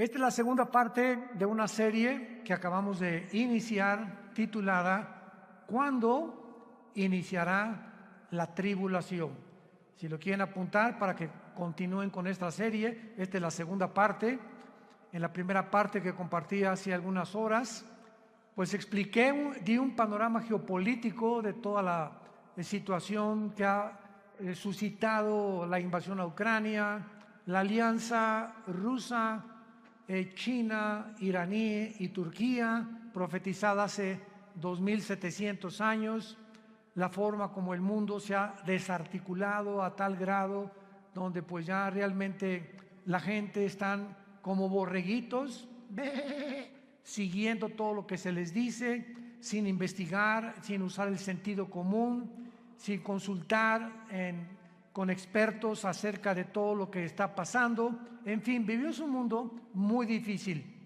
Esta es la segunda parte de una serie que acabamos de iniciar titulada ¿Cuándo iniciará la tribulación? Si lo quieren apuntar para que continúen con esta serie, esta es la segunda parte. En la primera parte que compartí hace algunas horas, pues di un panorama geopolítico de toda la situación que ha suscitado la invasión a Ucrania, la alianza rusa, China, iraní y Turquía, profetizada hace 2700 años, la forma como el mundo se ha desarticulado a tal grado donde pues ya realmente la gente están como borreguitos, siguiendo todo lo que se les dice, sin investigar, sin usar el sentido común, sin consultar con expertos acerca de todo lo que está pasando. En fin, vivimos un mundo muy difícil.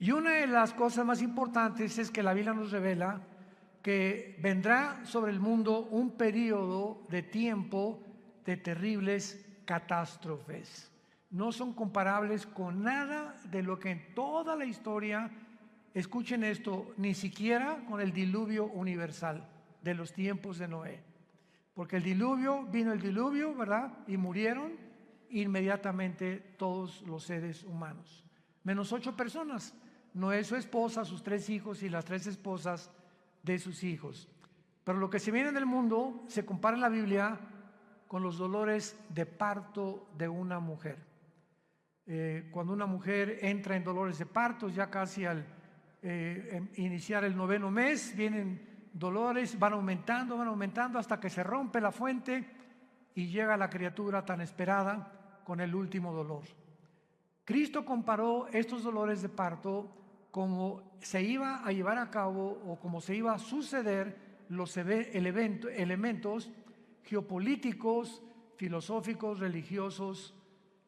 Y una de las cosas más importantes es que la Biblia nos revela que vendrá sobre el mundo un periodo de tiempo de terribles catástrofes. No son comparables con nada de lo que en toda la historia, escuchen esto, ni siquiera con el diluvio universal de los tiempos de Noé. Porque vino el diluvio, ¿verdad? Y murieron inmediatamente todos los seres humanos, menos 8 personas. Noé, su esposa, sus 3 hijos y las 3 esposas de sus hijos. Pero lo que se viene en el mundo se compara en la Biblia con los dolores de parto de una mujer. Cuando una mujer entra en dolores de parto, ya casi al iniciar el 9º mes, vienen dolores, van aumentando hasta que se rompe la fuente y llega la criatura tan esperada con el último dolor. Cristo comparó estos dolores de parto como se iba a llevar a cabo o como se iba a suceder los elementos geopolíticos, filosóficos, religiosos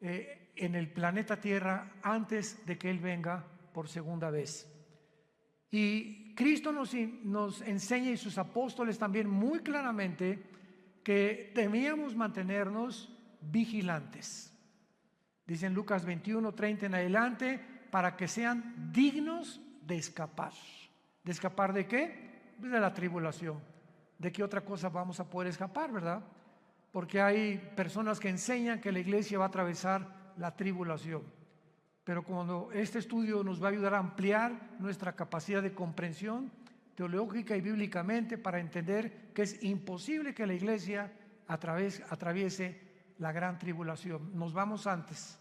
en el planeta Tierra antes de que Él venga por segunda vez. Y Cristo nos enseña, y sus apóstoles también muy claramente, que debíamos mantenernos vigilantes. Dice en Lucas 21:30 en adelante, para que sean dignos de escapar. ¿De escapar de qué? Pues de la tribulación. ¿De qué otra cosa vamos a poder escapar, verdad? Porque hay personas que enseñan que la iglesia va a atravesar la tribulación. Pero cuando este estudio nos va a ayudar a ampliar nuestra capacidad de comprensión teológica y bíblicamente para entender que es imposible que la iglesia atraviese la gran tribulación. Nos vamos antes.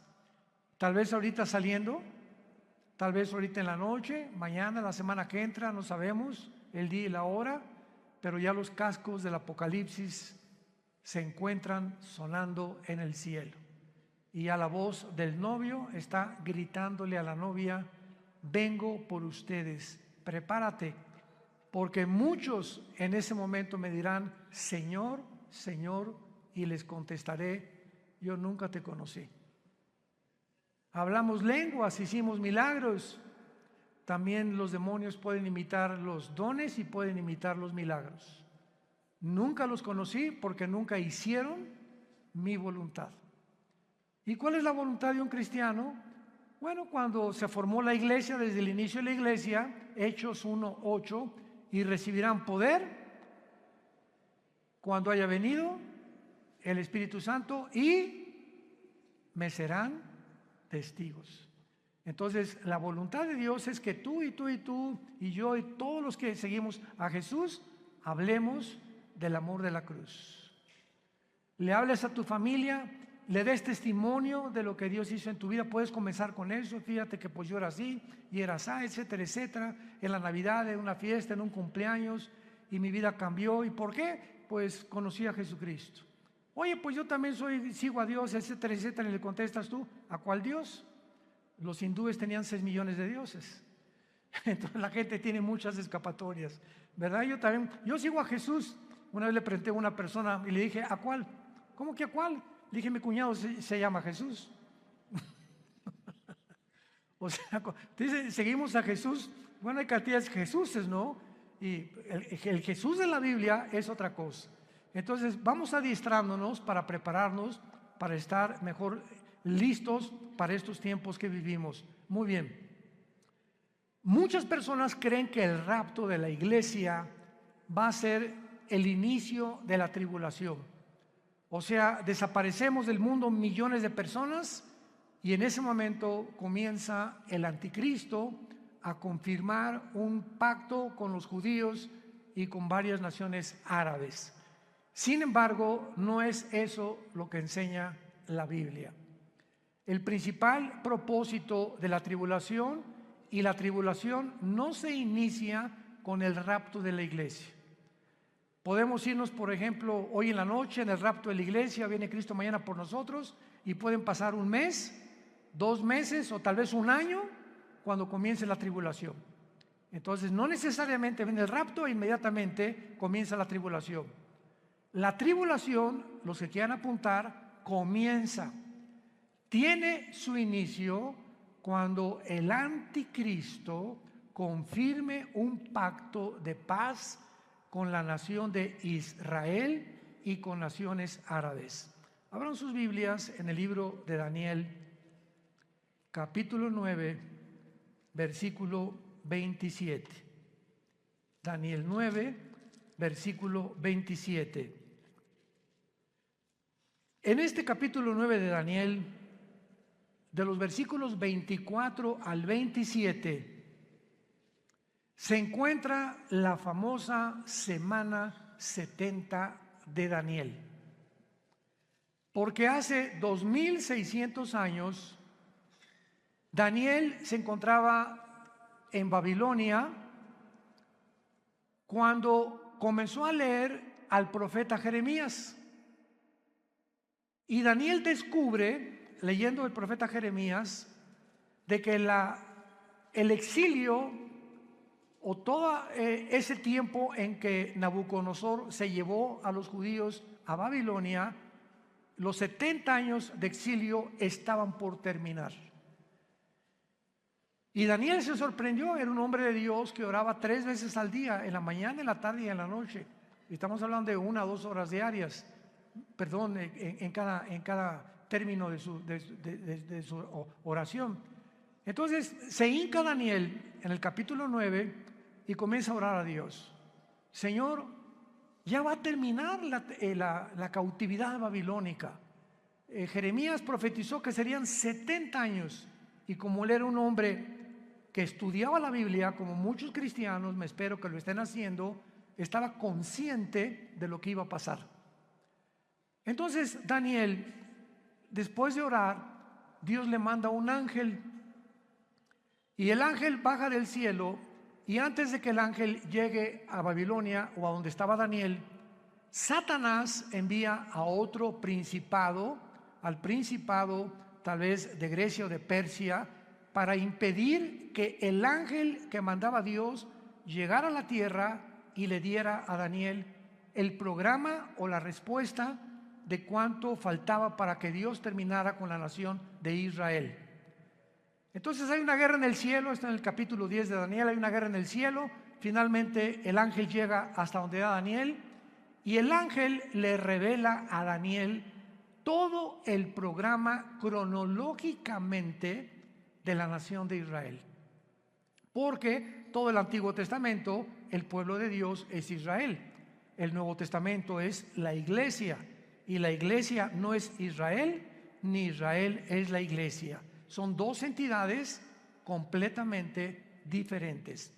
Tal vez ahorita saliendo, tal vez ahorita en la noche, mañana, la semana que entra, no sabemos el día y la hora, pero ya los cascos del Apocalipsis se encuentran sonando en el cielo. Y ya la voz del novio está gritándole a la novia: vengo por ustedes, prepárate, porque muchos en ese momento me dirán: Señor, Señor, y les contestaré: yo nunca te conocí. Hablamos lenguas, hicimos milagros. También los demonios pueden imitar los dones y pueden imitar los milagros. Nunca los conocí porque nunca hicieron mi voluntad. ¿Y cuál es la voluntad de un cristiano? Bueno, cuando se formó la iglesia, desde el inicio de la iglesia, Hechos 1:8, y recibirán poder cuando haya venido el Espíritu Santo y me serán testigos. Entonces, la voluntad de Dios es que tú y tú y tú y yo y todos los que seguimos a Jesús hablemos del amor de la cruz. Le hables a tu familia, le des testimonio de lo que Dios hizo en tu vida. Puedes comenzar con eso: fíjate que pues yo era así y era así, etcétera, etcétera. En la Navidad, en una fiesta, en un cumpleaños, y mi vida cambió. ¿Y por qué? Pues conocí a Jesucristo. Oye, pues yo también sigo a Dios, etcétera, etcétera. Y le contestas tú: ¿a cuál Dios? Los hindúes tenían 6 millones de dioses. Entonces la gente tiene muchas escapatorias, ¿verdad? Yo sigo a Jesús. Una vez le pregunté a una persona y le dije: ¿a cuál? ¿Cómo que a cuál? Le dije: mi cuñado se llama Jesús. O sea, dice, seguimos a Jesús. Bueno, hay cantidades de Jesuses, ¿no? Y el Jesús de la Biblia es otra cosa. Entonces vamos adiestrándonos para prepararnos para estar mejor listos para estos tiempos que vivimos. Muy bien. Muchas personas creen que el rapto de la iglesia va a ser el inicio de la tribulación. O sea, desaparecemos del mundo millones de personas y en ese momento comienza el anticristo a confirmar un pacto con los judíos y con varias naciones árabes. Sin embargo, no es eso lo que enseña la Biblia. El principal propósito de la tribulación, y la tribulación no se inicia con el rapto de la iglesia. Podemos irnos, por ejemplo, hoy en la noche en el rapto de la iglesia, viene Cristo mañana por nosotros, y pueden pasar un mes, 2 meses o tal vez un año cuando comience la tribulación. Entonces, no necesariamente viene el rapto e inmediatamente comienza la tribulación. La tribulación, los que quieran apuntar, tiene su inicio cuando el anticristo confirme un pacto de paz con la nación de Israel y con naciones árabes. Abran sus Biblias en el libro de Daniel, capítulo 9, versículo 27. Daniel 9, versículo 27. En este capítulo 9 de Daniel, de los versículos 24 al 27, se encuentra la famosa semana 70 de Daniel. Porque hace 2600 años, Daniel se encontraba en Babilonia cuando comenzó a leer al profeta Jeremías. Y Daniel descubre, leyendo el profeta Jeremías, de que el exilio o todo ese tiempo en que Nabucodonosor se llevó a los judíos a Babilonia, los 70 años de exilio estaban por terminar. Y Daniel se sorprendió, era un hombre de Dios que oraba 3 veces al día, en la mañana, en la tarde y en la noche. Estamos hablando de 1 a 2 horas diarias, en cada término de su oración. Entonces se hinca Daniel en el capítulo 9 y comienza a orar a Dios. Señor, ya va a terminar la cautividad babilónica. Jeremías profetizó que serían 70 años y como él era un hombre que estudiaba la Biblia, como muchos cristianos, me espero que lo estén haciendo, estaba consciente de lo que iba a pasar. Entonces Daniel, después de orar, Dios le manda un ángel y el ángel baja del cielo y antes de que el ángel llegue a Babilonia o a donde estaba Daniel, Satanás envía a otro principado, al principado tal vez de Grecia o de Persia, para impedir que el ángel que mandaba Dios llegara a la tierra y le diera a Daniel el programa o la respuesta de cuánto faltaba para que Dios terminara con la nación de Israel. Entonces hay una guerra en el cielo, está en el capítulo 10 de Daniel, hay una guerra en el cielo. Finalmente el ángel llega hasta donde da Daniel y el ángel le revela a Daniel todo el programa cronológicamente de la nación de Israel. Porque todo el Antiguo Testamento, el pueblo de Dios es Israel. El Nuevo Testamento es la iglesia. Y la iglesia no es Israel, ni Israel es la iglesia. Son 2 entidades completamente diferentes.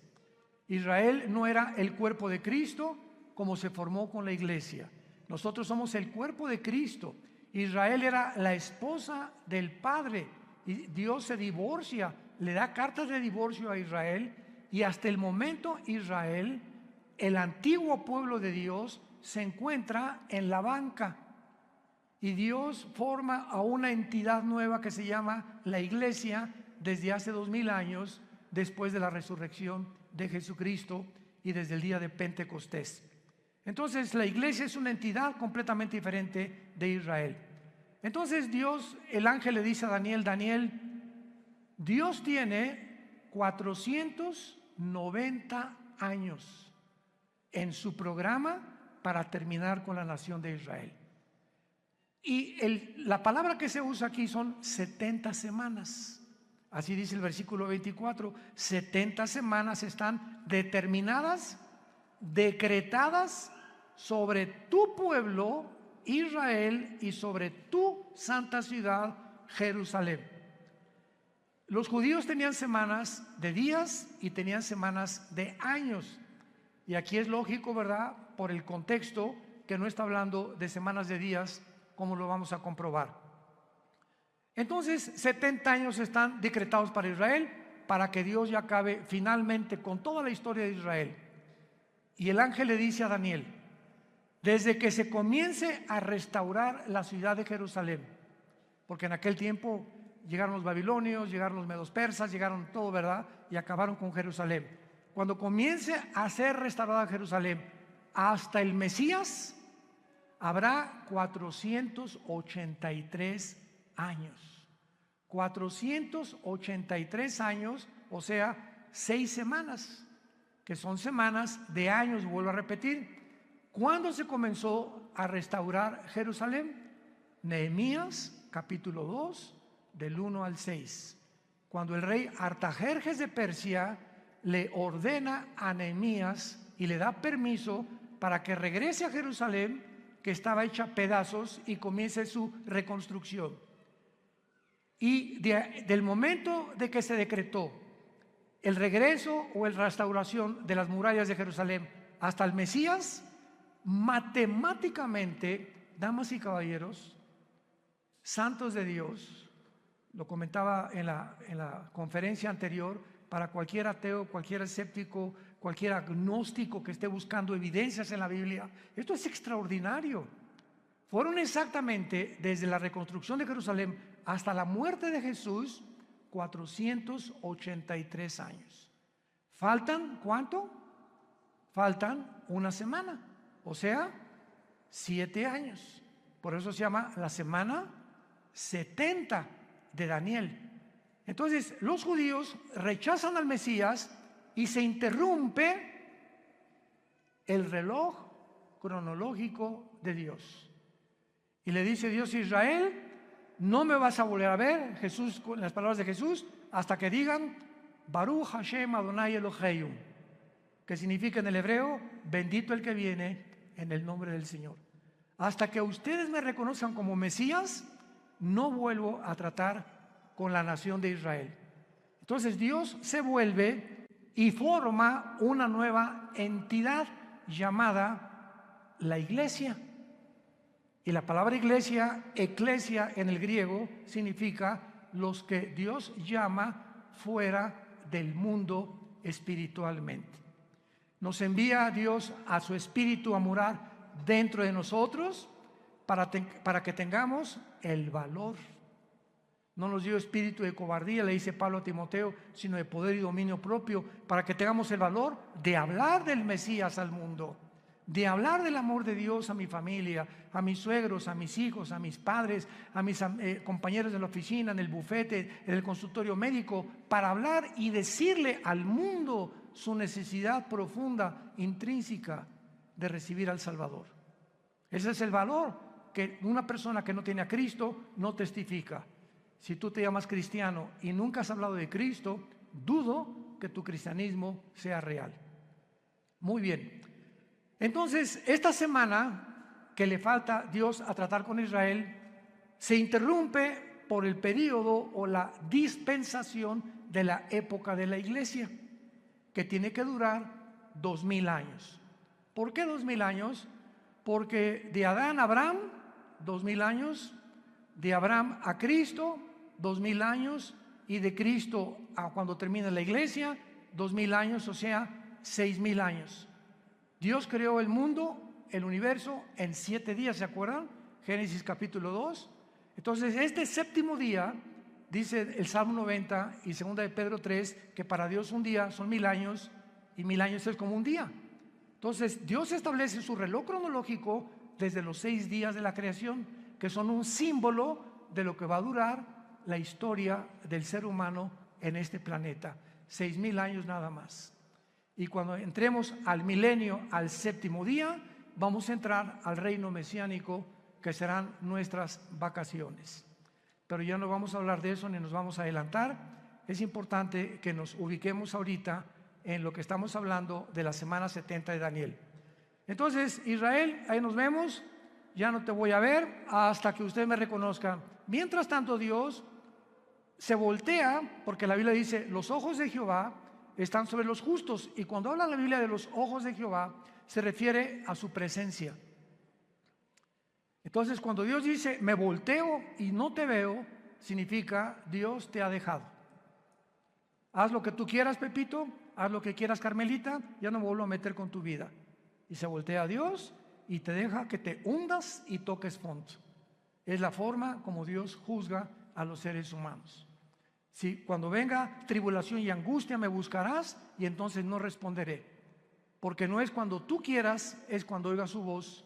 Israel no era el cuerpo de Cristo como se formó con la iglesia. Nosotros somos el cuerpo de Cristo. Israel era la esposa del Padre y Dios se divorcia, le da cartas de divorcio a Israel y hasta el momento Israel, el antiguo pueblo de Dios, se encuentra en la banca. Y Dios forma a una entidad nueva que se llama la iglesia desde hace 2000 años, después de la resurrección de Jesucristo y desde el día de Pentecostés. Entonces la iglesia es una entidad completamente diferente de Israel. Entonces Dios, el ángel le dice a Daniel, Daniel, Dios tiene 490 años en su programa para terminar con la nación de Israel. Y la palabra que se usa aquí son 70 semanas. Así dice el versículo 24. 70 semanas están determinadas, decretadas sobre tu pueblo Israel y sobre tu santa ciudad Jerusalén. Los judíos tenían semanas de días y tenían semanas de años. Y aquí es lógico, ¿verdad? Por el contexto, que no está hablando de semanas de días, como lo vamos a comprobar. Entonces, 70 años están decretados para Israel, para que Dios ya acabe finalmente con toda la historia de Israel. Y el ángel le dice a Daniel: desde que se comience a restaurar la ciudad de Jerusalén, porque en aquel tiempo llegaron los babilonios, llegaron los medos persas, llegaron todo, ¿verdad? Y acabaron con Jerusalén. Cuando comience a ser restaurada Jerusalén, hasta el Mesías, habrá 483 años. 483 años, o sea, 6 semanas, que son semanas de años, vuelvo a repetir. ¿Cuándo se comenzó a restaurar Jerusalén? Nehemías, capítulo 2, del 1 al 6. Cuando el rey Artajerjes de Persia le ordena a Nehemías y le da permiso para que regrese a Jerusalén, que estaba hecha pedazos, y comience su reconstrucción. Y del momento de que se decretó el regreso o la restauración de las murallas de Jerusalén hasta el Mesías, matemáticamente, damas y caballeros, santos de Dios, lo comentaba en la conferencia anterior, para cualquier ateo, cualquier escéptico, cualquier agnóstico que esté buscando evidencias en la Biblia, esto es extraordinario. Fueron exactamente desde la reconstrucción de Jerusalén hasta la muerte de Jesús 483 años. ¿Faltan cuánto? Faltan una semana, o sea, 7 años. Por eso se llama la semana 70 de Daniel. Entonces, los judíos rechazan al Mesías y se interrumpe el reloj cronológico de Dios. Y le dice Dios a Israel: no me vas a volver a ver, Jesús, con las palabras de Jesús, hasta que digan Baruch Hashem Adonai Eloheinu, que significa en el hebreo: bendito el que viene en el nombre del Señor. Hasta que ustedes me reconozcan como Mesías, no vuelvo a tratar con la nación de Israel. Entonces Dios se vuelve y forma una nueva entidad llamada la iglesia. Y la palabra iglesia, eclesia en el griego, significa los que Dios llama fuera del mundo espiritualmente. Nos envía a Dios a su espíritu a morar dentro de nosotros para que tengamos el valor. No nos dio espíritu de cobardía, le dice Pablo a Timoteo, sino de poder y dominio propio, para que tengamos el valor de hablar del Mesías al mundo, de hablar del amor de Dios a mi familia, a mis suegros, a mis hijos, a mis padres, a mis compañeros de la oficina, en el bufete, en el consultorio médico, para hablar y decirle al mundo su necesidad profunda, intrínseca, de recibir al Salvador. Ese es el valor que una persona que no tiene a Cristo no testifica. Si tú te llamas cristiano y nunca has hablado de Cristo, dudo que tu cristianismo sea real. Muy bien. Entonces, esta semana que le falta Dios a tratar con Israel, se interrumpe por el periodo o la dispensación de la época de la iglesia, que tiene que durar 2000 años. ¿Por qué 2000 años? Porque de Adán a Abraham, 2000 años, de Abraham a Cristo, 2000 años, y de Cristo a cuando termina la iglesia, 2000 años, o sea, 6000 años. Dios creó el mundo, el universo, en 7 días, ¿se acuerdan? Génesis capítulo 2. Entonces, este séptimo día, dice el Salmo 90 y 2 de Pedro 3, que para Dios un día son 1000 años y 1000 años es como un día. Entonces, Dios establece su reloj cronológico desde los 6 días de la creación, que son un símbolo de lo que va a durar la historia del ser humano en este planeta. 6000 años nada más. Y cuando entremos al milenio, al séptimo día, vamos a entrar al reino mesiánico que serán nuestras vacaciones. Pero ya no vamos a hablar de eso ni nos vamos a adelantar. Es importante que nos ubiquemos ahorita en lo que estamos hablando de la semana 70 de Daniel. Entonces, Israel, ahí nos vemos. Ya no te voy a ver hasta que usted me reconozca. Mientras tanto, Dios se voltea, porque la Biblia dice, los ojos de Jehová están sobre los justos. Y cuando habla la Biblia de los ojos de Jehová, se refiere a su presencia. Entonces, cuando Dios dice, me volteo y no te veo, significa Dios te ha dejado. Haz lo que tú quieras, Pepito, haz lo que quieras, Carmelita, ya no me vuelvo a meter con tu vida. Y se voltea a Dios y te deja que te hundas y toques fondo. Es la forma como Dios juzga a los seres humanos. Si cuando venga tribulación y angustia me buscarás y entonces no responderé. Porque no es cuando tú quieras, es cuando oigas su voz,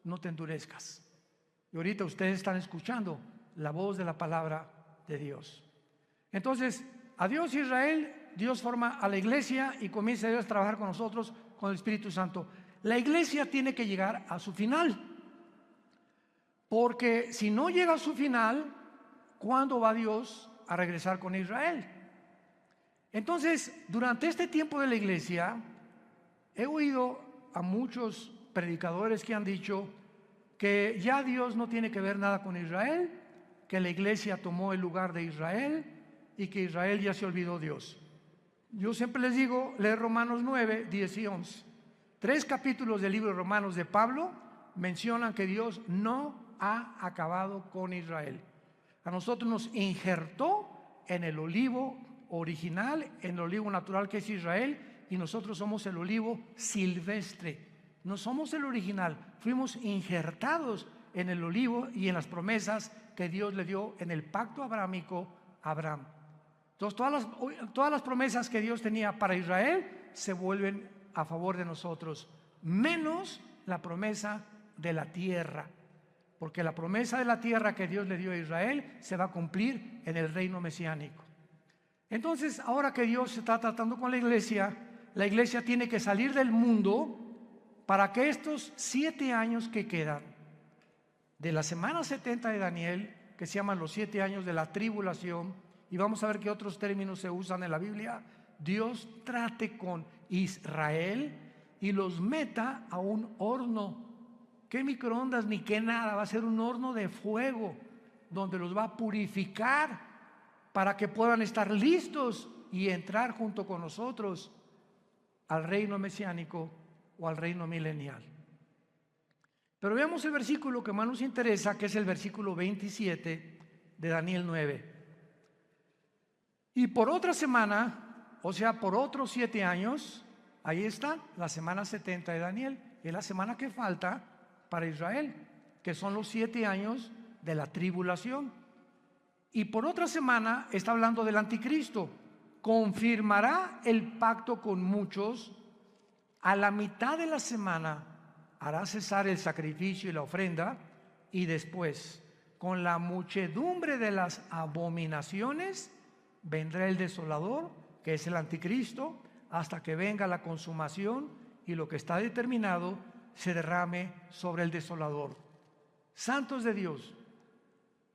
no te endurezcas. Y ahorita ustedes están escuchando la voz de la palabra de Dios. Entonces, adiós Israel, Dios forma a la iglesia y comienza Dios a trabajar con nosotros, con el Espíritu Santo. La iglesia tiene que llegar a su final. Porque si no llega a su final, ¿cuándo va Dios a regresar con Israel? Entonces, durante este tiempo de la iglesia, he oído a muchos predicadores que han dicho que ya Dios no tiene que ver nada con Israel, que la iglesia tomó el lugar de Israel y que Israel ya se olvidó de Dios. Yo siempre les digo, leer Romanos 9, 10 y 11. 3 capítulos del libro de Romanos de Pablo mencionan que Dios no ha acabado con Israel. A nosotros nos injertó en el olivo original, en el olivo natural que es Israel, y nosotros somos el olivo silvestre. No somos el original, fuimos injertados en el olivo y en las promesas que Dios le dio en el pacto abrámico a Abraham. Entonces todas las promesas que Dios tenía para Israel se vuelven a favor de nosotros, menos la promesa de la tierra, porque la promesa de la tierra que Dios le dio a Israel se va a cumplir en el reino mesiánico. Entonces, ahora que Dios está tratando con la iglesia tiene que salir del mundo para que estos 7 años que quedan de la semana 70 de Daniel, que se llaman los 7 años de la tribulación, y vamos a ver qué otros términos se usan en la Biblia, Dios trate con Israel y los meta a un horno. ¿Qué microondas ni qué nada? Va a ser un horno de fuego donde los va a purificar para que puedan estar listos y entrar junto con nosotros al reino mesiánico o al reino milenial. Pero veamos el versículo que más nos interesa, que es el versículo 27 de Daniel 9. Y por otra semana, o sea, por otros 7 años, ahí está la semana 70 de Daniel, es la semana que falta para Israel, que son los 7 años de la tribulación. Y por otra semana está hablando del anticristo. Confirmará el pacto con muchos. A la mitad de la semana hará cesar el sacrificio y la ofrenda, y después, con la muchedumbre de las abominaciones, vendrá el desolador, que es el anticristo, hasta que venga la consumación y lo que está determinado se derrame sobre el desolador. Santos de Dios,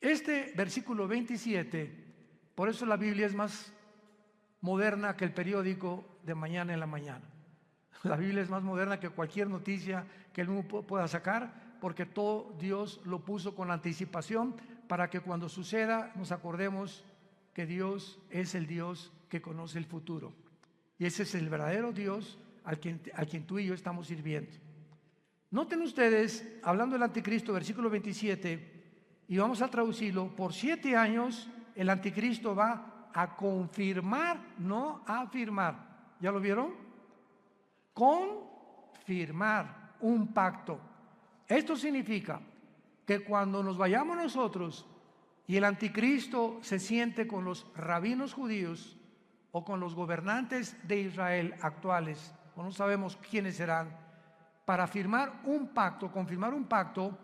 este versículo 27, por eso la Biblia es más moderna que el periódico de mañana en la mañana. La Biblia es más moderna que cualquier noticia que el mundo pueda sacar, porque todo Dios lo puso con anticipación para que cuando suceda nos acordemos que Dios es el Dios que conoce el futuro. Y ese es el verdadero Dios a quien tú y yo estamos sirviendo. Noten ustedes, hablando del anticristo, versículo 27, y vamos a traducirlo, por 7 años el anticristo va a confirmar, no a afirmar. ¿Ya lo vieron? Confirmar un pacto. Esto significa que cuando nos vayamos nosotros y el anticristo se siente con los rabinos judíos o con los gobernantes de Israel actuales, o no sabemos quiénes serán, para firmar un pacto, confirmar un pacto,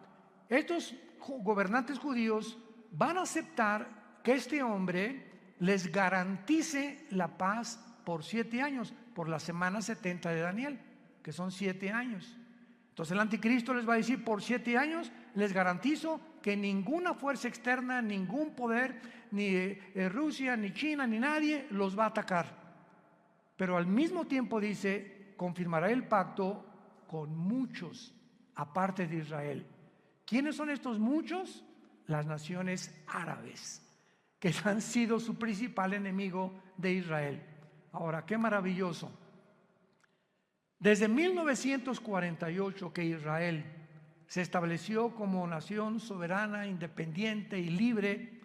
estos gobernantes judíos van a aceptar que este hombre les garantice la paz por 7 años, por la semana 70 de Daniel, que son 7 años. Entonces el anticristo les va a decir: por 7 años les garantizo que ninguna fuerza externa, ningún poder, ni Rusia, ni China, ni nadie los va a atacar. Pero al mismo tiempo dice: confirmará el pacto con muchos, aparte de Israel. ¿Quiénes son estos muchos? Las naciones árabes, que han sido su principal enemigo de Israel. Ahora, qué maravilloso. Desde 1948 que Israel se estableció como nación soberana, independiente y libre,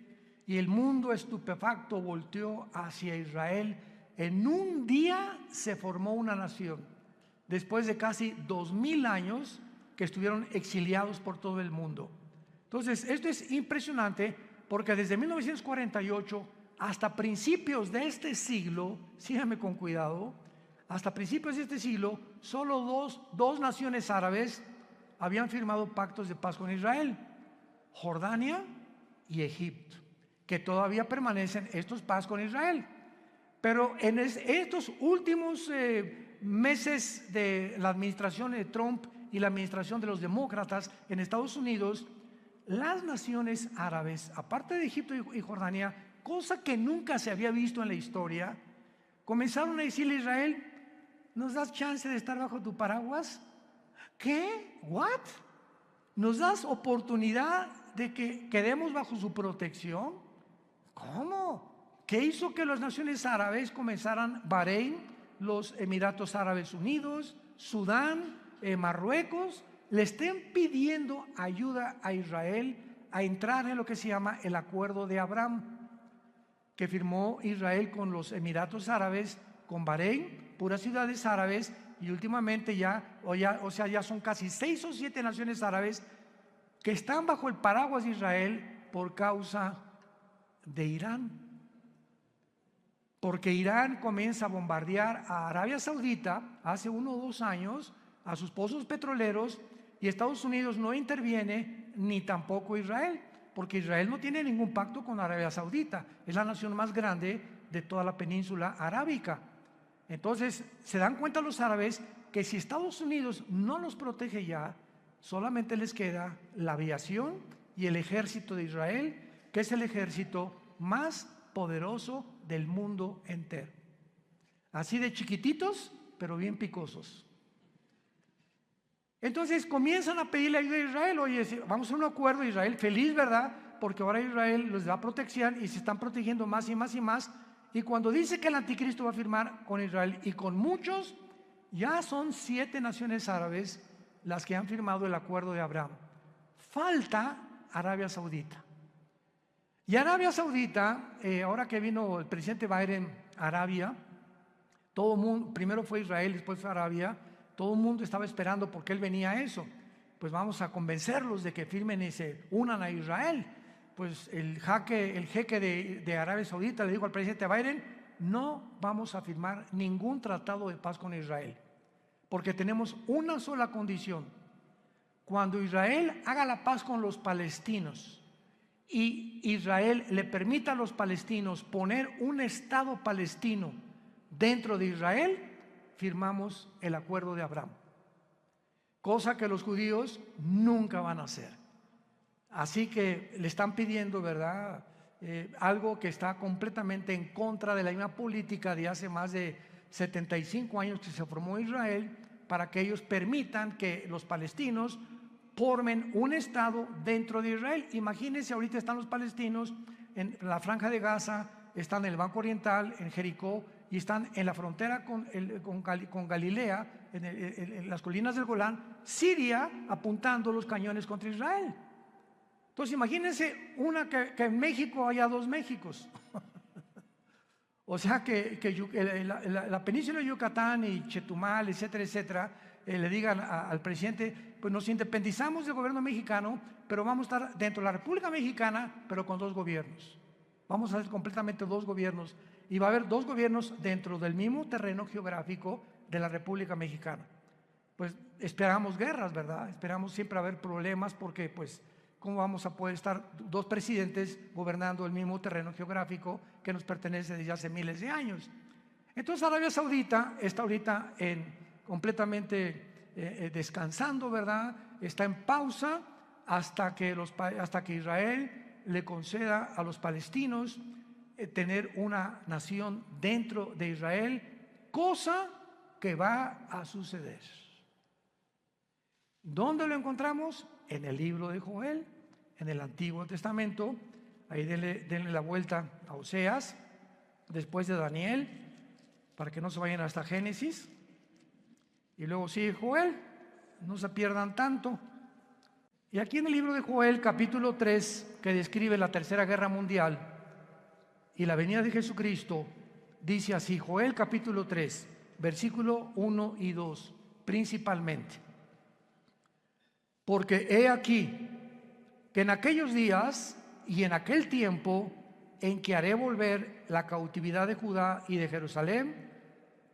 y el mundo estupefacto volteó hacia Israel, en un día se formó una nación, después de casi 2000 años que estuvieron exiliados por todo el mundo. Entonces, esto es impresionante, porque desde 1948 hasta principios de este siglo, síganme con cuidado, hasta principios de este siglo, solo dos naciones árabes habían firmado pactos de paz con Israel: Jordania y Egipto, que todavía permanecen estos paz con Israel. Pero en estos últimos meses de la administración de Trump y la administración de los demócratas en Estados Unidos, las naciones árabes, aparte de Egipto y Jordania, cosa que nunca se había visto en la historia, comenzaron a decirle a Israel: ¿nos das chance de estar bajo tu paraguas? ¿Qué? ¿What? ¿Nos das oportunidad de que quedemos bajo su protección? ¿Cómo? ¿Qué hizo que las naciones árabes comenzaran? Bahrein, los Emiratos Árabes Unidos, Sudán, Marruecos, le estén pidiendo ayuda a Israel a entrar en lo que se llama el Acuerdo de Abraham, que firmó Israel con los Emiratos Árabes, con Bahrein, puras ciudades árabes, y últimamente ya son casi 6 o 7 naciones árabes que están bajo el paraguas de Israel por causa de Irán. Porque Irán comienza a bombardear a Arabia Saudita hace 1 o 2 años, a sus pozos petroleros, y Estados Unidos no interviene, ni tampoco Israel, porque Israel no tiene ningún pacto con Arabia Saudita, es la nación más grande de toda la península arábica. Entonces se dan cuenta los árabes que si Estados Unidos no los protege ya, solamente les queda la aviación y el ejército de Israel, que es el ejército más poderoso del mundo entero. Así de chiquititos, pero bien picosos. Entonces comienzan a pedirle ayuda a Israel: oye, vamos a un acuerdo. Israel feliz, ¿verdad? Porque ahora Israel les da protección y se están protegiendo más y más y más. Y cuando dice que el anticristo va a firmar con Israel y con muchos, ya son 7 naciones árabes las que han firmado el Acuerdo de Abraham. Falta Arabia Saudita. Y Arabia Saudita, ahora que vino el presidente Biden a Arabia, todo el mundo, primero fue Israel, después fue Arabia, todo el mundo estaba esperando porque él venía a eso. Pues vamos a convencerlos de que firmen y se unan a Israel. Pues el jeque de Arabia Saudita le dijo al presidente Biden: no vamos a firmar ningún tratado de paz con Israel, porque tenemos una sola condición: cuando Israel haga la paz con los palestinos y Israel le permita a los palestinos poner un estado palestino dentro de Israel, firmamos el Acuerdo de Abraham, cosa que los judíos nunca van a hacer. Así que le están pidiendo, ¿verdad? Algo que está completamente en contra de la misma política de hace más de 75 años que se formó Israel, para que ellos permitan que los palestinos formen un estado dentro de Israel. Imagínense, ahorita están los palestinos en la Franja de Gaza, están en el Banco Oriental, en Jericó, y están en la frontera con Galilea, en las colinas del Golán, Siria, apuntando los cañones contra Israel. Entonces imagínense que en México haya 2 Méxicos. O sea que la península de Yucatán y Chetumal, etcétera, etcétera, le digan al presidente: pues nos independizamos del gobierno mexicano, pero vamos a estar dentro de la República Mexicana, pero con 2 gobiernos. Vamos a hacer completamente 2 gobiernos, y va a haber 2 gobiernos dentro del mismo terreno geográfico de la República Mexicana. Pues esperamos guerras, ¿verdad? Esperamos siempre haber problemas, porque pues ¿cómo vamos a poder estar 2 presidentes gobernando el mismo terreno geográfico que nos pertenece desde hace miles de años? Entonces Arabia Saudita está ahorita completamente descansando, ¿verdad? Está en pausa hasta que Israel le conceda a los palestinos tener una nación dentro de Israel, cosa que va a suceder. ¿Dónde lo encontramos? En el libro de Joel, en el Antiguo Testamento. Ahí denle la vuelta a Oseas, después de Daniel, para que no se vayan hasta Génesis. Y luego sigue Joel, no se pierdan tanto. Y aquí en el libro de Joel, capítulo 3, que describe la Tercera Guerra Mundial y la venida de Jesucristo, dice así, Joel capítulo 3, versículo 1 y 2, principalmente. Porque he aquí que en aquellos días y en aquel tiempo en que haré volver la cautividad de Judá y de Jerusalén,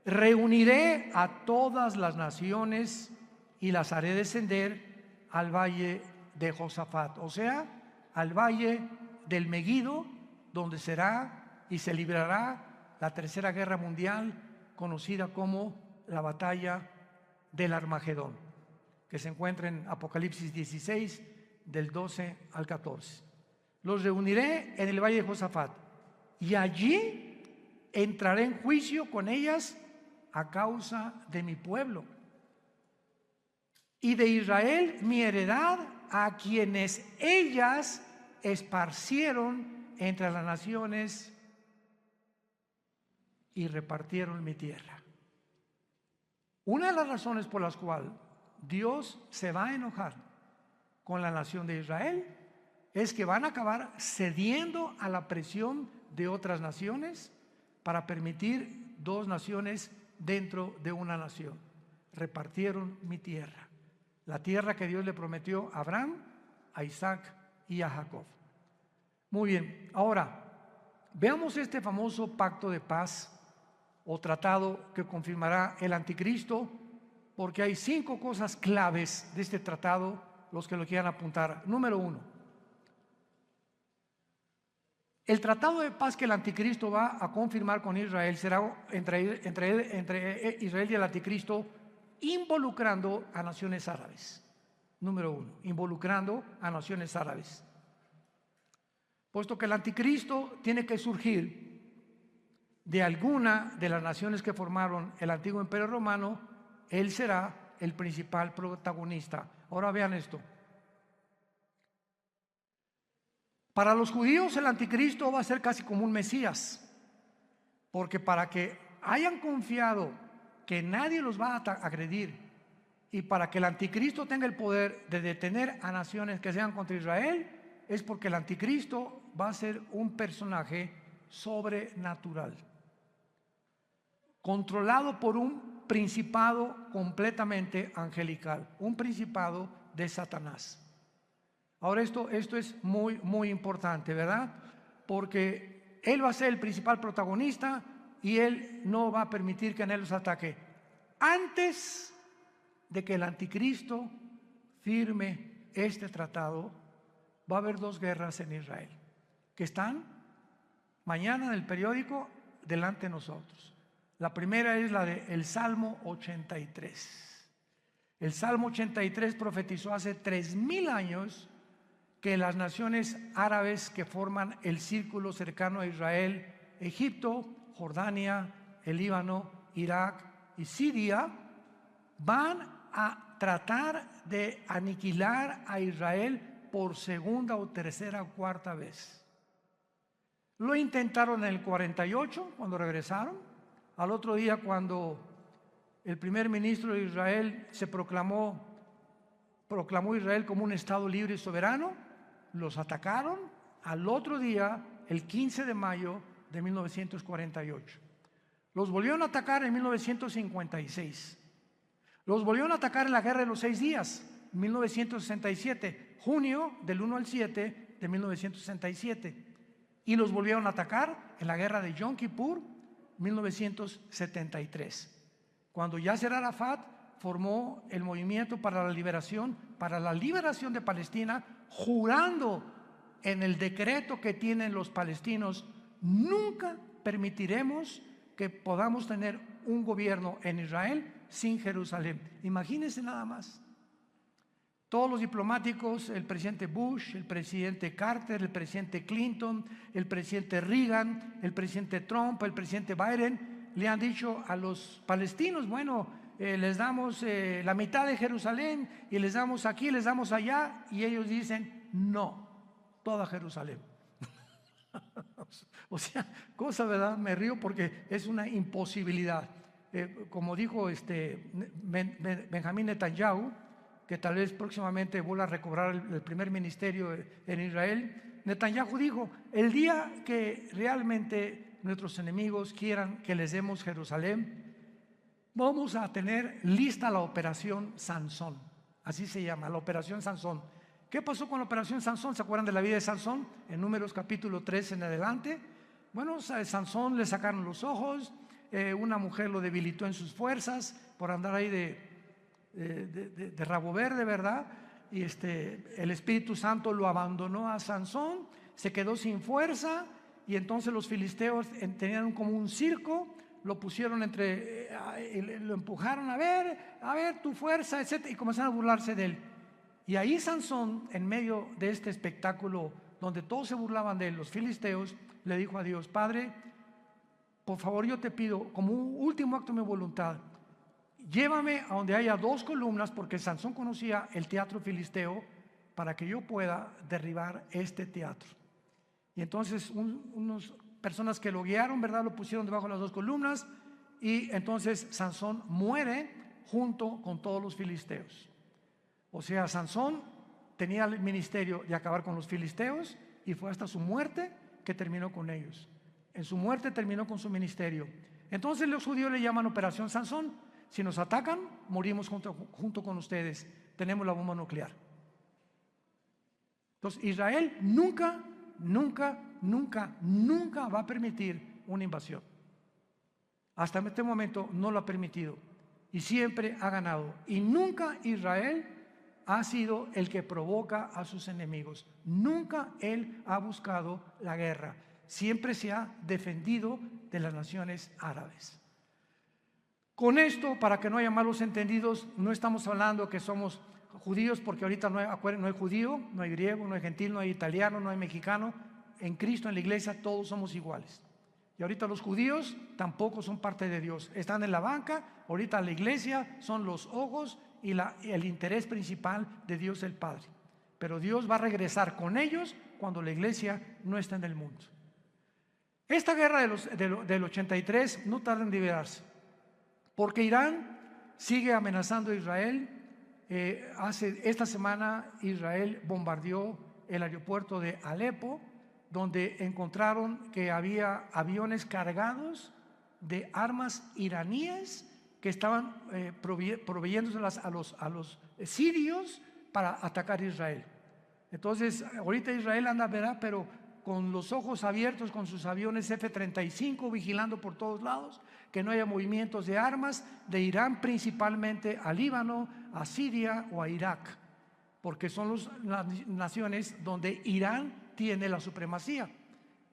reuniré a todas las naciones y las haré descender al valle de Josafat, o sea, al valle del Meguido, donde será y se librará la Tercera Guerra Mundial, conocida como la batalla del Armagedón, que se encuentra en Apocalipsis 16, del 12 al 14. Los reuniré en el valle de Josafat, y allí entraré en juicio con ellas a causa de mi pueblo y de Israel, mi heredad, a quienes ellas esparcieron entre las naciones y repartieron mi tierra. Una de las razones por las cuales Dios se va a enojar con la nación de Israel es que van a acabar cediendo a la presión de otras naciones para permitir dos naciones dentro de una nación. Repartieron mi tierra, la tierra que Dios le prometió a Abraham, a Isaac y a Jacob. Muy bien, ahora veamos este famoso pacto de paz o tratado que confirmará el anticristo, porque hay 5 cosas claves de este tratado, los que lo quieran apuntar. Número 1, el tratado de paz que el anticristo va a confirmar con Israel será entre Israel y el anticristo, involucrando a naciones árabes. Número 1, involucrando a naciones árabes. Puesto que el anticristo tiene que surgir de alguna de las naciones que formaron el antiguo imperio romano, él será el principal protagonista. Ahora vean esto. Para los judíos el anticristo va a ser casi como un Mesías, porque para que hayan confiado que nadie los va a agredir y para que el anticristo tenga el poder de detener a naciones que sean contra Israel, es porque el anticristo va a ser un personaje sobrenatural, controlado por un principado completamente angelical, un principado de Satanás. Ahora esto es muy, muy importante, ¿verdad? Porque él va a ser el principal protagonista y él no va a permitir que nadie los ataque. Antes de que el anticristo firme este tratado, va a haber 2 guerras en Israel, que están mañana en el periódico delante de nosotros. La primera es la del Salmo 83. El Salmo 83 profetizó hace 3000 años que las naciones árabes que forman el círculo cercano a Israel, Egipto, Jordania, el Líbano, Irak y Siria, van a tratar de aniquilar a Israel por segunda o tercera o cuarta vez. Lo intentaron en el 48, cuando regresaron. Al otro día, cuando el primer ministro de Israel proclamó Israel como un estado libre y soberano, los atacaron. Al otro día, el 15 de mayo de 1948. Los volvieron a atacar en 1956. Los volvieron a atacar en la Guerra de los 6 días, 1967, junio del 1 al 7 de 1967. Y los volvieron a atacar en la Guerra de Yom Kippur, 1973. Cuando Yasser Arafat formó el movimiento para la liberación de Palestina, jurando en el decreto que tienen los palestinos: nunca permitiremos que podamos tener un gobierno en Israel sin Jerusalén. Imagínense nada más. Todos los diplomáticos, el presidente Bush, el presidente Carter, el presidente Clinton, el presidente Reagan, el presidente Trump, el presidente Biden, le han dicho a los palestinos, bueno, les damos la mitad de Jerusalén y les damos aquí, les damos allá, y ellos dicen, no, toda Jerusalén. O sea, cosa, ¿verdad? Me río porque es una imposibilidad. Como dijo Benjamín Netanyahu, que tal vez próximamente vuelva a recobrar el primer ministerio en Israel, Netanyahu dijo, el día que realmente nuestros enemigos quieran que les demos Jerusalén, vamos a tener lista la operación Sansón. Así se llama, la operación Sansón. ¿Qué pasó con la operación Sansón? ¿Se acuerdan de la vida de Sansón? En Números capítulo 3 en adelante. Bueno, a Sansón le sacaron los ojos, una mujer lo debilitó en sus fuerzas por andar ahí de rabo verde, ¿verdad? Y el Espíritu Santo lo abandonó a Sansón, se quedó sin fuerza, y entonces los filisteos tenían como un circo, lo pusieron lo empujaron, a ver tu fuerza, etc., y comenzaron a burlarse de él. Y ahí Sansón, en medio de este espectáculo donde todos se burlaban de él, los filisteos, le dijo a Dios, Padre, por favor, yo te pido, como un último acto de mi voluntad, llévame a donde haya 2 columnas, porque Sansón conocía el teatro filisteo, para que yo pueda derribar este teatro. Y entonces unas personas que lo guiaron, ¿verdad?, lo pusieron debajo de las 2 columnas, y entonces Sansón muere junto con todos los filisteos. O sea, Sansón tenía el ministerio de acabar con los filisteos, y fue hasta su muerte que terminó con ellos. En su muerte terminó con su ministerio. Entonces los judíos le llaman Operación Sansón. Si nos atacan, morimos junto con ustedes. Tenemos la bomba nuclear. Entonces Israel nunca va a permitir una invasión. Hasta este momento no lo ha permitido y siempre ha ganado. Y nunca Israel ha sido el que provoca a sus enemigos. Nunca él ha buscado la guerra. Siempre se ha defendido de las naciones árabes. Con esto, para que no haya malos entendidos, no estamos hablando que somos judíos, porque ahorita no hay judío, no hay griego, no hay gentil, no hay italiano, no hay mexicano. En Cristo, en la iglesia, todos somos iguales. Y ahorita los judíos tampoco son parte de Dios. Están en la banca, ahorita la iglesia son los ojos y el interés principal de Dios el Padre. Pero Dios va a regresar con ellos cuando la iglesia no está en el mundo. Esta guerra del 83 no tarda en liberarse, porque Irán sigue amenazando a Israel. Esta semana Israel bombardeó el aeropuerto de Alepo, donde encontraron que había aviones cargados de armas iraníes que estaban proveyéndoselas a los sirios para atacar a Israel. Entonces ahorita Israel anda, ¿verdad?, pero con los ojos abiertos, con sus aviones F-35 vigilando por todos lados que no haya movimientos de armas de Irán, principalmente a Líbano, a Siria o a Irak, porque son las naciones donde Irán tiene la supremacía.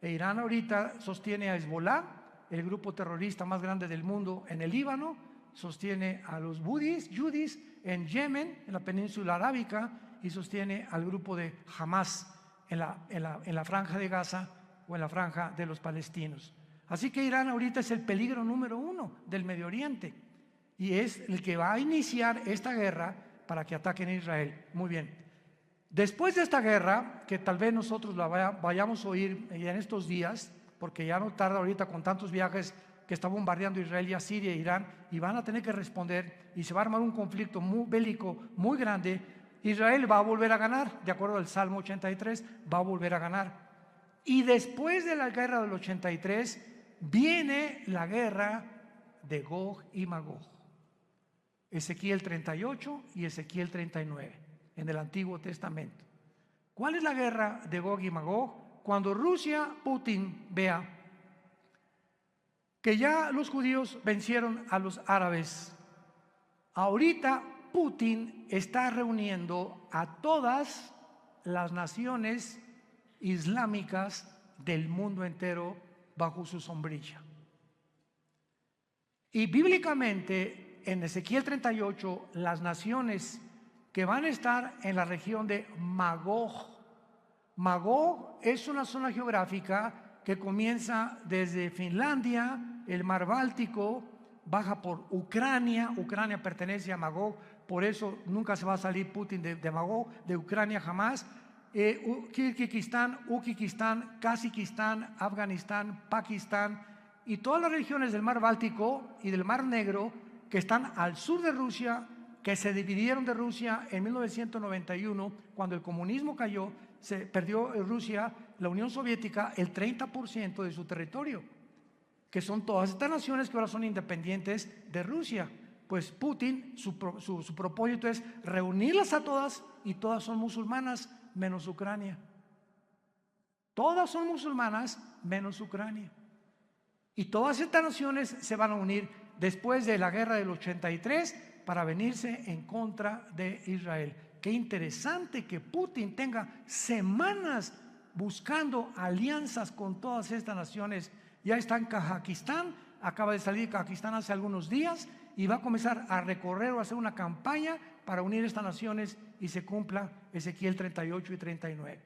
Irán ahorita sostiene a Hezbollah, el grupo terrorista más grande del mundo en el Líbano, sostiene a los yudis en Yemen, en la península arábica, y sostiene al grupo de Hamas en la franja de Gaza o en la franja de los palestinos. Así que Irán ahorita es el peligro número 1 del Medio Oriente y es el que va a iniciar esta guerra para que ataquen a Israel. Muy bien. Después de esta guerra, que tal vez nosotros la vayamos a oír en estos días, porque ya no tarda ahorita con tantos viajes que está bombardeando Israel y a Siria e Irán, y van a tener que responder, y se va a armar un conflicto bélico muy grande. Israel va a volver a ganar, de acuerdo al Salmo 83, va a volver a ganar. Y después de la guerra del 83, viene la guerra de Gog y Magog. Ezequiel 38 y Ezequiel 39, en el Antiguo Testamento. ¿Cuál es la guerra de Gog y Magog? Cuando Putin vea que ya los judíos vencieron a los árabes, ahorita Putin está reuniendo a todas las naciones islámicas del mundo entero bajo su sombrilla. Y bíblicamente en Ezequiel 38 las naciones que van a estar en la región de Magog. Magog es una zona geográfica que comienza desde Finlandia, el mar Báltico, baja por Ucrania. Ucrania pertenece a Magog, por eso nunca se va a salir Putin de Magog, de Ucrania jamás. Kirguistán, Uzbekistán, Kazajistán, Afganistán, Pakistán y todas las regiones del mar Báltico y del mar Negro que están al sur de Rusia, que se dividieron de Rusia en 1991, cuando el comunismo cayó, se perdió en Rusia, la Unión Soviética, el 30% de su territorio, que son todas estas naciones que ahora son independientes de Rusia. Pues Putin, su propósito es reunirlas a todas, y todas son musulmanas menos Ucrania. Todas son musulmanas menos Ucrania. Y todas estas naciones se van a unir después de la guerra del 83 para venirse en contra de Israel. Qué interesante que Putin tenga semanas buscando alianzas con todas estas naciones. Ya está en Kazajistán, acaba de salir de Kazajistán hace algunos días y va a comenzar a recorrer o a hacer una campaña para unir estas naciones y se cumpla Ezequiel 38 y 39,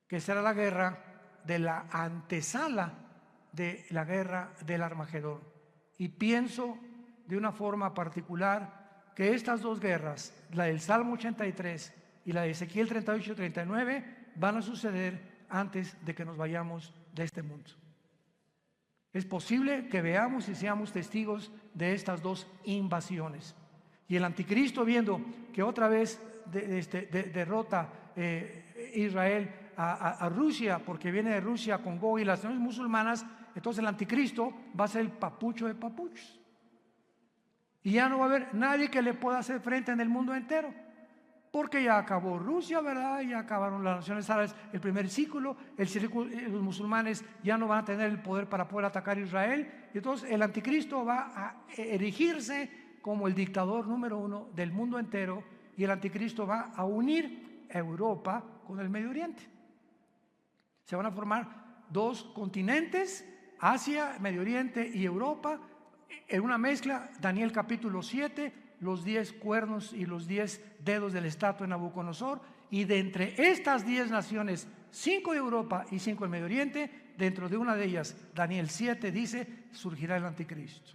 que será la guerra de la antesala de la guerra del Armagedón. Y pienso de una forma particular que estas dos guerras, la del Salmo 83 y la de Ezequiel 38 y 39, van a suceder antes de que nos vayamos de este mundo. Es posible que veamos y seamos testigos de estas dos invasiones. Y el anticristo, viendo que otra vez derrota Israel a Rusia, porque viene de Rusia con Gog y las naciones musulmanas, entonces el anticristo va a ser el papucho de papuchos. Y ya no va a haber nadie que le pueda hacer frente en el mundo entero, porque ya acabó Rusia, ¿verdad? Ya acabaron las naciones árabes el primer ciclo, los musulmanes ya no van a tener el poder para poder atacar a Israel, y entonces el anticristo va a erigirse como el dictador número uno del mundo entero, y el anticristo va a unir a Europa con el Medio Oriente. Se van a formar dos continentes, Asia, Medio Oriente y Europa, en una mezcla. Daniel capítulo 7, los 10 cuernos y los 10 dedos del estatua de Nabucodonosor, y de entre estas 10 naciones, 5 de Europa y 5 del Medio Oriente, dentro de una de ellas, Daniel 7 dice, surgirá el anticristo.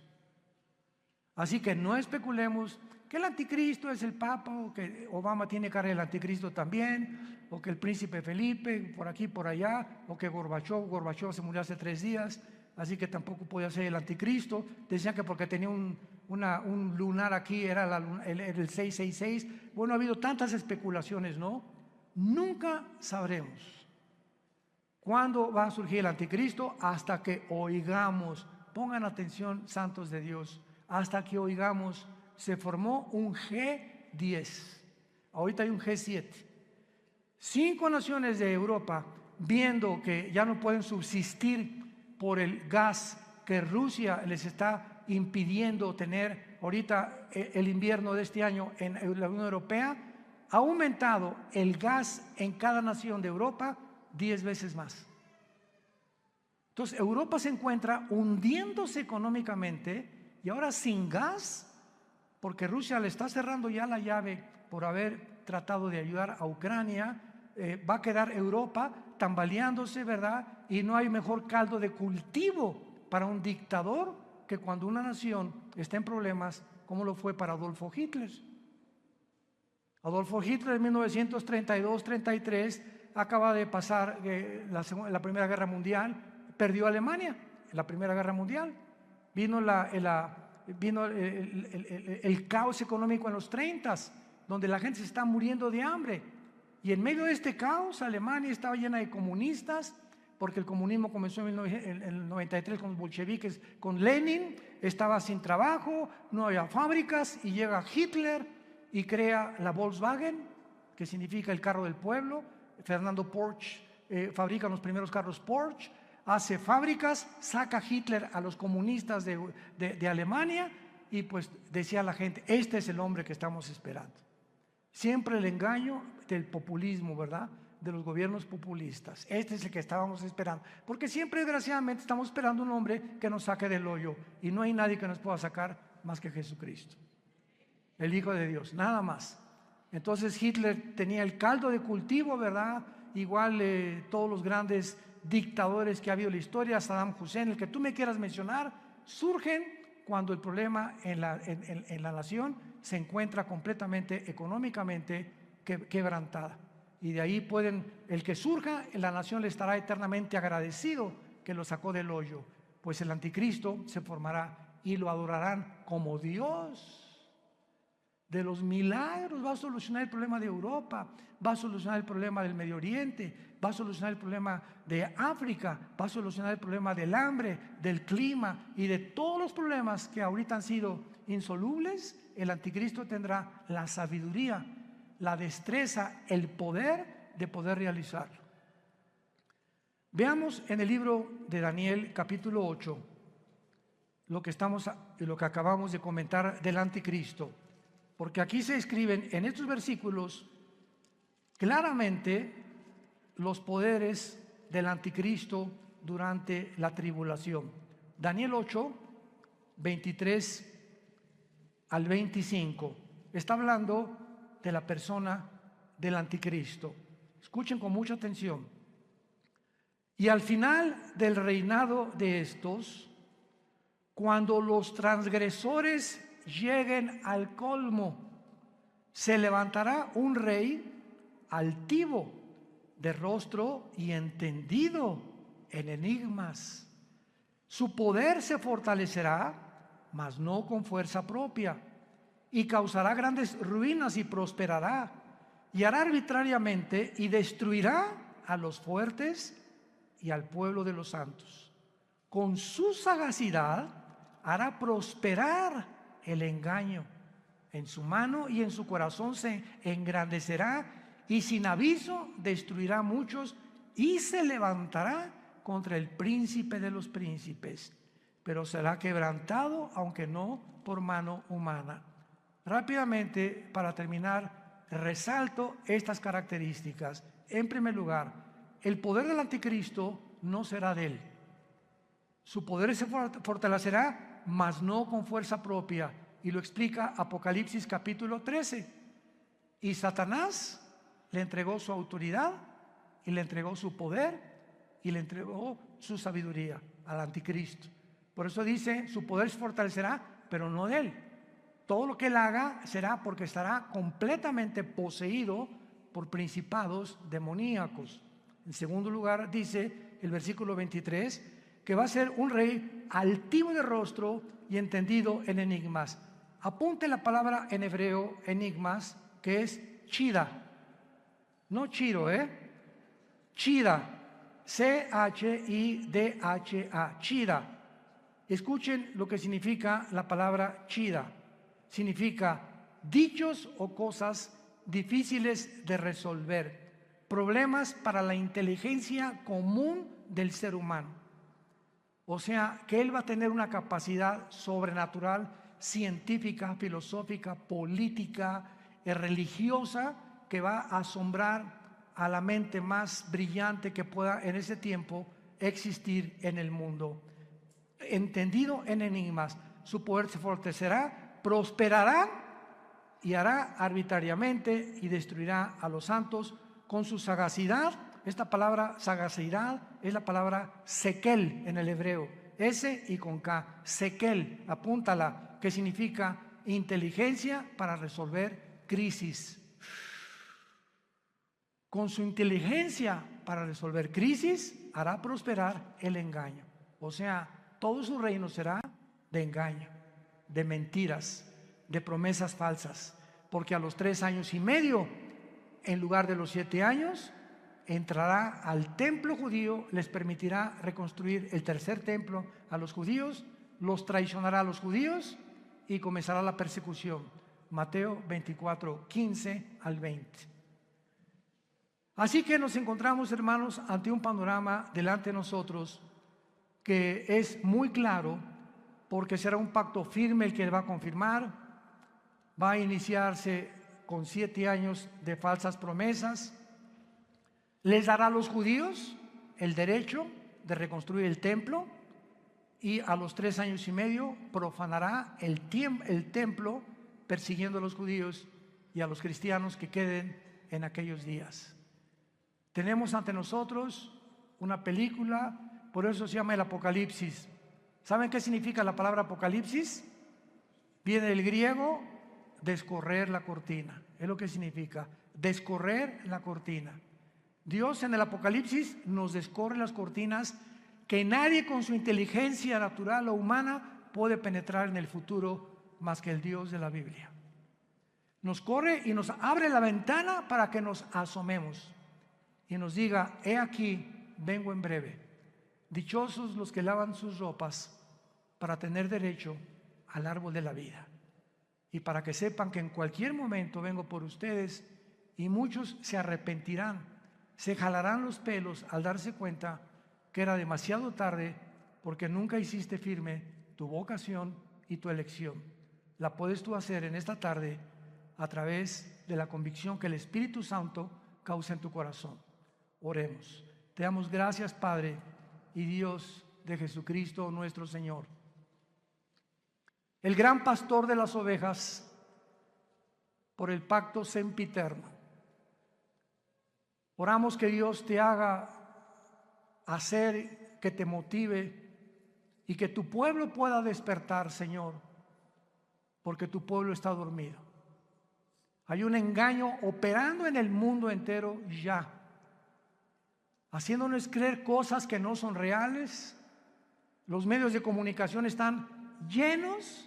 Así que no especulemos que el anticristo es el Papa, o que Obama tiene cara del anticristo también, o que el príncipe Felipe por aquí por allá, o que Gorbachov se murió hace 3 días, así que tampoco podía ser el anticristo. Decían que porque tenía un lunar aquí era el 666. Bueno, ha habido tantas especulaciones, ¿no? Nunca sabremos cuándo va a surgir el anticristo hasta que oigamos. Pongan atención, santos de Dios, hasta que oigamos. Se formó un G10, ahorita hay un G7. 5 naciones de Europa, viendo que ya no pueden subsistir por el gas que Rusia les está impidiendo tener ahorita el invierno de este año en la Unión Europea, ha aumentado el gas en cada nación de Europa 10 veces más. Entonces Europa se encuentra hundiéndose económicamente, y ahora sin gas, porque Rusia le está cerrando ya la llave por haber tratado de ayudar a Ucrania. Va a quedar Europa tambaleándose, ¿verdad? Y no hay mejor caldo de cultivo para un dictador que cuando una nación está en problemas, como lo fue para Adolfo Hitler. Adolfo Hitler en 1932-33 acaba de pasar la Primera Guerra Mundial, perdió Alemania en la Primera Guerra Mundial. Vino el caos económico en los 30s, donde la gente se está muriendo de hambre. Y en medio de este caos, Alemania estaba llena de comunistas, porque el comunismo comenzó en el 93 con los bolcheviques, con Lenin. Estaba sin trabajo, no había fábricas, y llega Hitler y crea la Volkswagen, que significa el carro del pueblo. Fernando Porsche fabrica los primeros carros Porsche, hace fábricas, saca Hitler a los comunistas de Alemania, y pues decía la gente, este es el hombre que estamos esperando. Siempre el engaño del populismo, ¿verdad? De los gobiernos populistas. Este es el que estábamos esperando, porque siempre desgraciadamente estamos esperando un hombre que nos saque del hoyo, y no hay nadie que nos pueda sacar más que Jesucristo, el Hijo de Dios, nada más. Entonces Hitler tenía el caldo de cultivo, ¿verdad? Igual todos los grandes dictadores que ha habido en la historia, Saddam Hussein, el que tú me quieras mencionar, surgen cuando el problema en la nación se encuentra completamente económicamente quebrantada. Y de ahí el que surja en la nación le estará eternamente agradecido que lo sacó del hoyo, pues el anticristo se formará y lo adorarán como Dios. De los milagros va a solucionar el problema de Europa, va a solucionar el problema del Medio Oriente, va a solucionar el problema de África, va a solucionar el problema del hambre, del clima y de todos los problemas que ahorita han sido insolubles. El anticristo tendrá la sabiduría, la destreza, el poder de poder realizarlo. Veamos en el libro de Daniel capítulo 8 lo que acabamos de comentar del anticristo, porque aquí se escriben en estos versículos claramente los poderes del anticristo durante la tribulación. Daniel 8, 23 al 25, está hablando de la persona del anticristo. Escuchen con mucha atención. Y al final del reinado de estos, cuando los transgresores lleguen al colmo, se levantará un rey altivo de rostro y entendido en enigmas. Su poder se fortalecerá, mas no con fuerza propia, y causará grandes ruinas y prosperará, y hará arbitrariamente y destruirá a los fuertes y al pueblo de los santos. Con su sagacidad hará prosperar el engaño. En su mano y en su corazón se engrandecerá, y sin aviso destruirá a muchos, y se levantará contra el príncipe de los príncipes, pero será quebrantado, aunque no por mano humana. Rápidamente, para terminar, resalto estas características. En primer lugar, el poder del anticristo no será de él. Su poder se fortalecerá, mas no con fuerza propia. Y lo explica Apocalipsis capítulo 13. Y Satanás le entregó su autoridad, y le entregó su poder, y le entregó su sabiduría al anticristo. Por eso dice, su poder se fortalecerá, pero no de él. Todo lo que él haga será porque estará completamente poseído por principados demoníacos. En segundo lugar, dice el versículo 23, que va a ser un rey altivo de rostro y entendido en enigmas. Apunte la palabra en hebreo, enigmas, que es chida. No chiro, chida. C-H-I-D-H-A. Chida. Escuchen lo que significa la palabra chida. Significa dichos o cosas difíciles de resolver, problemas para la inteligencia común del ser humano. O sea, que él va a tener una capacidad sobrenatural, científica, filosófica, política, religiosa, que va a asombrar a la mente más brillante que pueda en ese tiempo existir en el mundo. Entendido en enigmas, su poder se fortalecerá, prosperará y hará arbitrariamente y destruirá a los santos con su sagacidad. Esta palabra sagacidad es la palabra sekel en el hebreo, S y con K, sekel, apúntala, que significa inteligencia para resolver crisis. Con su inteligencia para resolver crisis hará prosperar el engaño. O sea, todo su reino será de engaño, de mentiras, de promesas falsas, porque a los 3 años y medio, en lugar de los 7 años, entrará al templo judío, les permitirá reconstruir el tercer templo a los judíos, los traicionará a los judíos y comenzará la persecución. Mateo 24, 15 al 20. Así que nos encontramos, hermanos, ante un panorama delante de nosotros que es muy claro, porque será un pacto firme el que va a confirmar. Va a iniciarse con 7 años de falsas promesas. Les dará a los judíos el derecho de reconstruir el templo, y a los 3 años y medio profanará el templo, persiguiendo a los judíos y a los cristianos que queden en aquellos días. Tenemos ante nosotros una película, por eso se llama el Apocalipsis. ¿Saben qué significa la palabra Apocalipsis? Viene del griego descorrer la cortina, es lo que significa, descorrer la cortina. Dios en el Apocalipsis nos descorre las cortinas que nadie con su inteligencia natural o humana puede penetrar en el futuro más que el Dios de la Biblia. Nos corre y nos abre la ventana para que nos asomemos y nos diga: he aquí, vengo en breve. Dichosos los que lavan sus ropas para tener derecho al árbol de la vida, y para que sepan que en cualquier momento vengo por ustedes, y muchos se arrepentirán, se jalarán los pelos al darse cuenta que era demasiado tarde, porque nunca hiciste firme tu vocación y tu elección. La puedes tú hacer en esta tarde a través de la convicción que el Espíritu Santo causa en tu corazón. Oremos. Te damos gracias, Padre y Dios de Jesucristo nuestro Señor, el gran pastor de las ovejas, por el pacto sempiterno. Oramos que Dios te haga hacer, que te motive y que tu pueblo pueda despertar, Señor, porque tu pueblo está dormido. Hay un engaño operando en el mundo entero ya, haciéndonos creer cosas que no son reales. Los medios de comunicación están llenos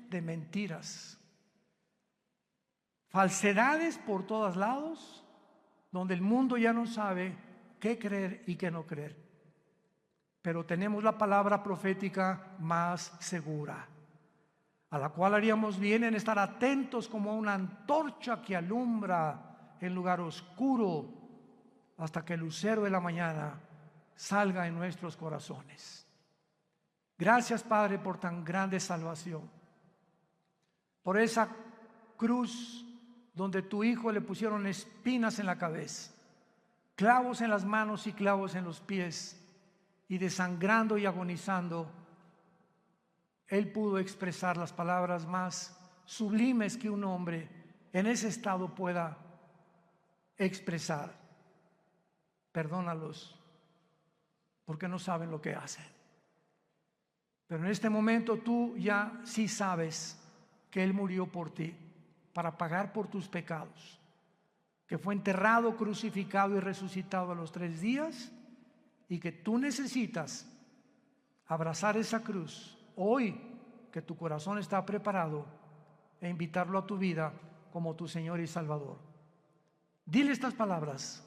de mentiras, falsedades por todos lados, donde el mundo ya no sabe qué creer y qué no creer. Pero tenemos la palabra profética más segura, a la cual haríamos bien en estar atentos como una antorcha que alumbra en lugar oscuro hasta que el lucero de la mañana salga en nuestros corazones. Gracias, Padre, por tan grande salvación, por esa cruz donde tu Hijo le pusieron espinas en la cabeza, clavos en las manos y clavos en los pies, y desangrando y agonizando, Él pudo expresar las palabras más sublimes que un hombre en ese estado pueda expresar: perdónalos porque no saben lo que hacen. Pero en este momento tú ya sí sabes que Él murió por ti, para pagar por tus pecados, que fue enterrado, crucificado y resucitado a los 3 días, y que tú necesitas abrazar esa cruz hoy, que tu corazón está preparado, e invitarlo a tu vida como tu Señor y Salvador. Dile estas palabras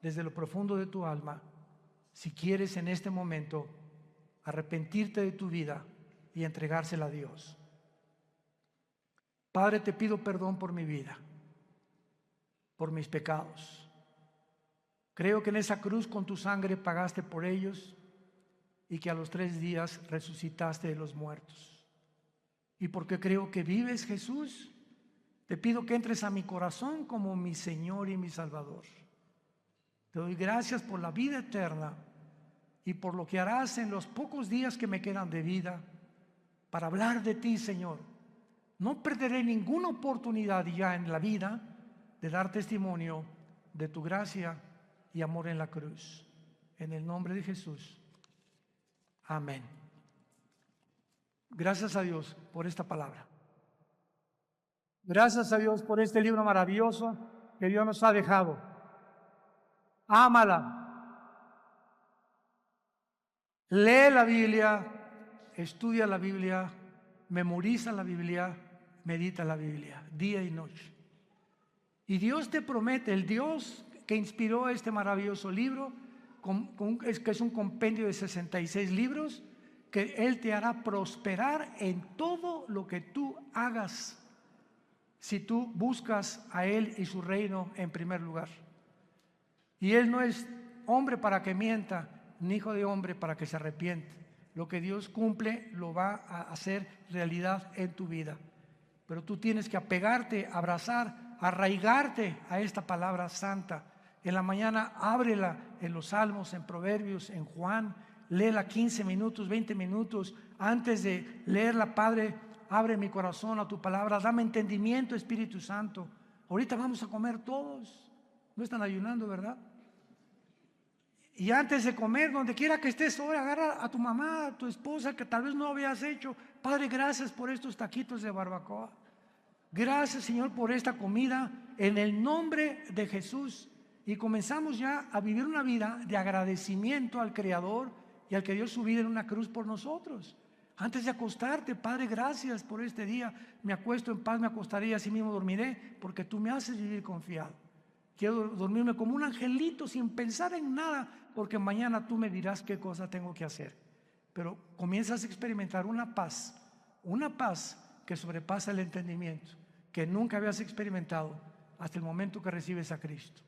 desde lo profundo de tu alma, si quieres en este momento arrepentirte de tu vida y entregársela a Dios. Padre, te pido perdón por mi vida, por mis pecados. Creo que en esa cruz con tu sangre pagaste por ellos, y que a los 3 días resucitaste de los muertos. Y porque creo que vives, Jesús, te pido que entres a mi corazón como mi Señor y mi Salvador. Te doy gracias por la vida eterna y por lo que harás en los pocos días que me quedan de vida para hablar de ti, Señor. No perderé ninguna oportunidad ya en la vida de dar testimonio de tu gracia y amor en la cruz. En el nombre de Jesús. Amén. Gracias a Dios por esta palabra. Gracias a Dios por este libro maravilloso que Dios nos ha dejado. Ámala. Lee la Biblia, estudia la Biblia, memoriza la Biblia, medita la Biblia, día y noche. Y Dios te promete, el Dios que inspiró este maravilloso libro, que es un compendio de 66 libros, que Él te hará prosperar en todo lo que tú hagas, si tú buscas a Él y su reino en primer lugar. Y Él no es hombre para que mienta, ni hijo de hombre para que se arrepiente. Lo que Dios cumple lo va a hacer realidad en tu vida. Pero tú tienes que apegarte, abrazar, arraigarte a esta palabra santa. En la mañana ábrela en los Salmos, en Proverbios, en Juan. léela 15 minutos, 20 minutos. Antes de leerla, Padre, abre mi corazón a tu palabra, dame entendimiento, Espíritu Santo. Ahorita vamos a comer todos. No están ayunando, ¿verdad? Y antes de comer, donde quiera que estés, ahora agarra a tu mamá, a tu esposa, que tal vez no habías hecho. Padre, gracias por estos taquitos de barbacoa. Gracias, Señor, por esta comida, en el nombre de Jesús. Y comenzamos ya a vivir una vida de agradecimiento al Creador y al que dio su vida en una cruz por nosotros. Antes de acostarte, Padre, gracias por este día. Me acuesto en paz, me acostaré y así mismo dormiré, porque tú me haces vivir confiado. Quiero dormirme como un angelito sin pensar en nada, porque mañana tú me dirás qué cosa tengo que hacer. Pero comienzas a experimentar una paz que sobrepasa el entendimiento, que nunca habías experimentado hasta el momento que recibes a Cristo.